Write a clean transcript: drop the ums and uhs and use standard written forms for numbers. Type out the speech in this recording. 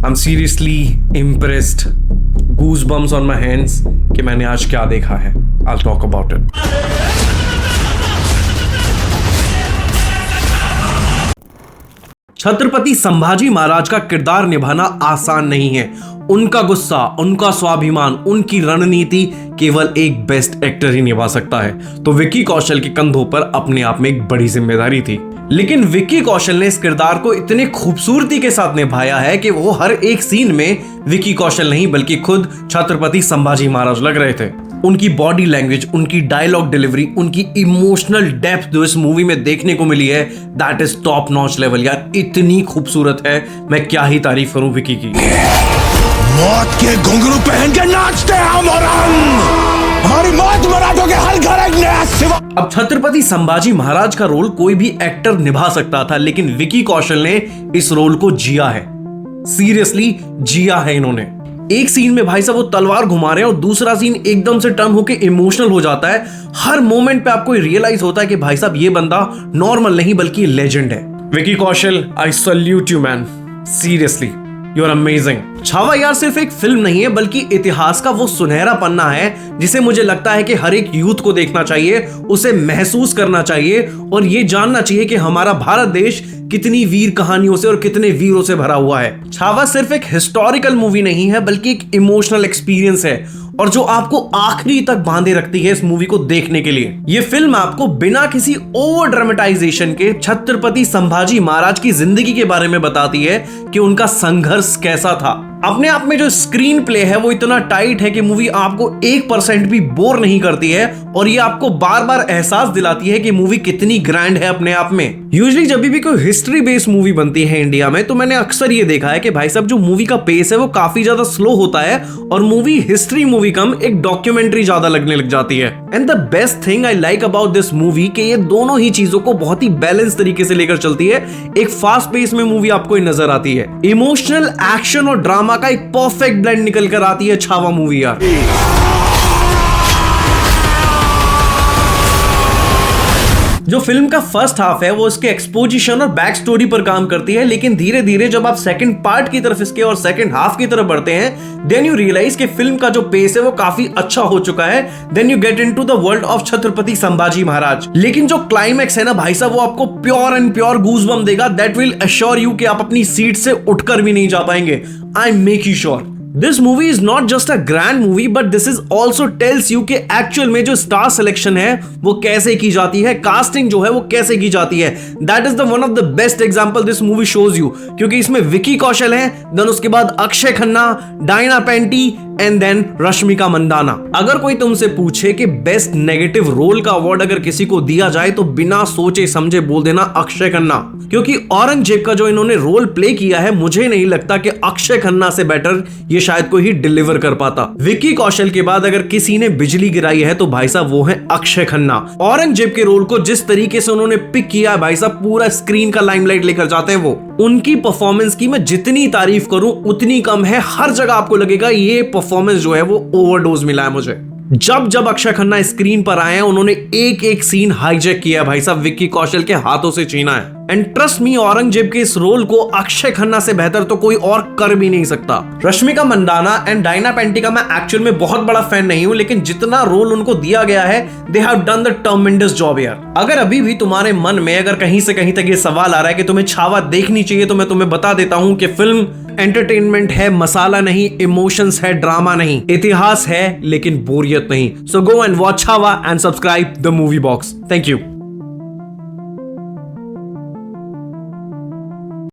I am seriously impressed, goosebumps on my hands कि मैंने आज क्या देखा है। I will talk about it. Chhatrapati Sambhaji Maharaj का किरदार निभाना आसान नहीं है। उनका गुस्सा, उनका स्वाभिमान, उनकी रणनीति केवल एक बेस्ट एक्टर ही निभा सकता है। तो विक्की कौशल के कंधों पर अपने आप में एक बड़ी जिम्मेदारी थी, लेकिन विक्की कौशल ने इस किरदार को इतने खूबसूरती के साथ निभाया है कि वो हर एक सीन में विक्की कौशल नहीं बल्कि खुद छत्रपति संभाजी महाराज लग रहे थे। उनकी बॉडी लैंग्वेज, उनकी डायलॉग डिलीवरी, उनकी इमोशनल डेप्थ जो इस मूवी में देखने को मिली है, that is top notch level यार। इतनी खूबसूरत है, मैं क्या ही तारीफ करूं विक्की की। मौत के घुंघरू पहन के नाचते हम और हमारी मौत मराठों के हर घर एक नया सिवा। अब छत्रपति संभाजी महाराज का रोल कोई भी एक्टर निभा सकता था, लेकिन विक्की कौशल ने इस रोल को जिया है। सीरियसली जिया है इन्होंने। एक सीन में भाई साहब वो तलवार घुमा रहे हैं और दूसरा सीन एकदम से टर्न होके इमोशनल हो जाता है। हर मोमेंट पे आपको रियलाइज होता है कि भाई साहब ये बंदा नॉर्मल नहीं बल्कि लेजेंड है। Vicky Kaushal, I salute you man, seriously you are amazing. Chhaava यार सिर्फ एक फिल्म नहीं है बल्कि इतिहास का वो सुनहरा पन्ना है जिसे मुझे लगता है कि हर एक यूथ को देखना चाहिए, उसे महसूस करना चाहिए और ये जानना चाहिए कि हमारा भारत देश कितनी वीर कहानियों से और कितने वीरों से भरा हुआ है। छावा सिर्फ एक हिस्टोरिकल मूवी नहीं है बल्कि एक इमोशनल एक्सपीरियंस है और जो आपको आखिरी तक बांधे रखती है इस मूवी को देखने के लिए। ये फिल्म आपको बिना किसी ओवर ड्रामेटाइजेशन के छत्रपति संभाजी महाराज की जिंदगी के बारे में बताती है कि उनका संघर्ष कैसा था। अपने आप में जो स्क्रीन प्ले है वो इतना टाइट है कि मूवी आपको 1% भी बोर नहीं करती है और ये आपको बार बार एहसास दिलाती है कि मूवी कितनी ग्रैंड है अपने आप में। यूजुअली जब भी कोई हिस्ट्री बेस्ड मूवी बनती है इंडिया में तो मैंने अक्सर ये देखा है कि भाई साहब जो मूवी का पेस है वो काफी ज्यादा स्लो होता है और मूवी हिस्ट्री मूवी कम एक डॉक्यूमेंट्री ज्यादा लगने लग जाती है। And the best thing I like about this movie कि ये दोनों ही चीजों को बहुत ही बैलेंस तरीके से लेकर चलती है। एक फास्ट पेस में मूवी आपको नजर आती है, इमोशनल, एक्शन और ड्रामा का एक परफेक्ट ब्लेंड निकल कर आती है छावा मूवी यार। जो फिल्म का फर्स्ट हाफ है वो इसके एक्सपोजिशन और बैक स्टोरी पर काम करती है, लेकिन धीरे धीरे जब आप सेकंड पार्ट की तरफ इसके और सेकंड हाफ की तरफ बढ़ते हैं देन यू रियलाइज कि फिल्म का जो पेस है वो काफी अच्छा हो चुका है। Then you get into the world of Chhatrapati Sambhaji Maharaj. लेकिन जो क्लाइमैक्स है ना भाई साहब वो आपको प्योर एंड प्योर गूज़बम्प देगा। दैट विल अश्योर यू कि आप अपनी सीट से उठकर भी नहीं जा पाएंगे। I make you sure. This movie is not just a grand movie, but this is also tells you कि एक्चुअल में जो स्टार सिलेक्शन है वो कैसे की जाती है, कास्टिंग जो है वो कैसे की जाती है। That is the one of the best example this movie shows you, क्योंकि इसमें विक्की कौशल है, देन उसके बाद अक्षय खन्ना, डायना पेंटी एंड देन रश्मिका मंदाना। अगर कोई तुमसे पूछे कि बेस्ट नेगेटिव रोल का अवार्ड अगर किसी को दिया जाए तो बिना सोचे समझे बोल देना अक्षय खन्ना, क्योंकि औरंगजेब का जो इन्होंने रोल प्ले किया है मुझे नहीं लगता कि अक्षय खन्ना से बेटर ये शायद कोई ही डिलीवर कर पाता। विक्की कौशल के बाद अगर किसी ने बिजली गिराई है तो भाई साहब वो है अक्षय खन्ना। औरंगजेब के रोल को जिस तरीके से उन्होंने पिक किया है भाई साहब, पूरा स्क्रीन का लाइमलाइट लेकर जाते हैं वो। उनकी परफॉर्मेंस की मैं जितनी तारीफ करूं उतनी कम है। हर जगह आपको लगेगा ये परफॉर्मेंस जो है वो ओवरडोज मिला है मुझे। जब जब अक्षय खन्ना स्क्रीन पर आए हैं उन्होंने एक एक सीन हाईजैक किया है भाई साहब, विक्की कौशल के हाथों से छीना है। एंड ट्रस्ट मी, औरंगजेब के इस रोल को अक्षय खन्ना से बेहतर तो कोई और कर भी नहीं सकता। रश्मिका मंदाना एंड डायना पेंटी का मैं एक्चुअल में बहुत बड़ा फैन नहीं हूं, लेकिन जितना रोल उनको दिया गया है they have done the tremendous job यार। अगर अभी भी तुम्हारे मन में अगर कहीं से कहीं तक ये सवाल आ रहा है कि तुम्हें छावा देखनी चाहिए तो मैं तुम्हें बता देता हूं कि फिल्म एंटरटेनमेंट है, मसाला नहीं, इमोशंस है, ड्रामा नहीं, इतिहास है लेकिन बोरियत नहीं। So go and watch Chhaava and subscribe the movie box. Thank you.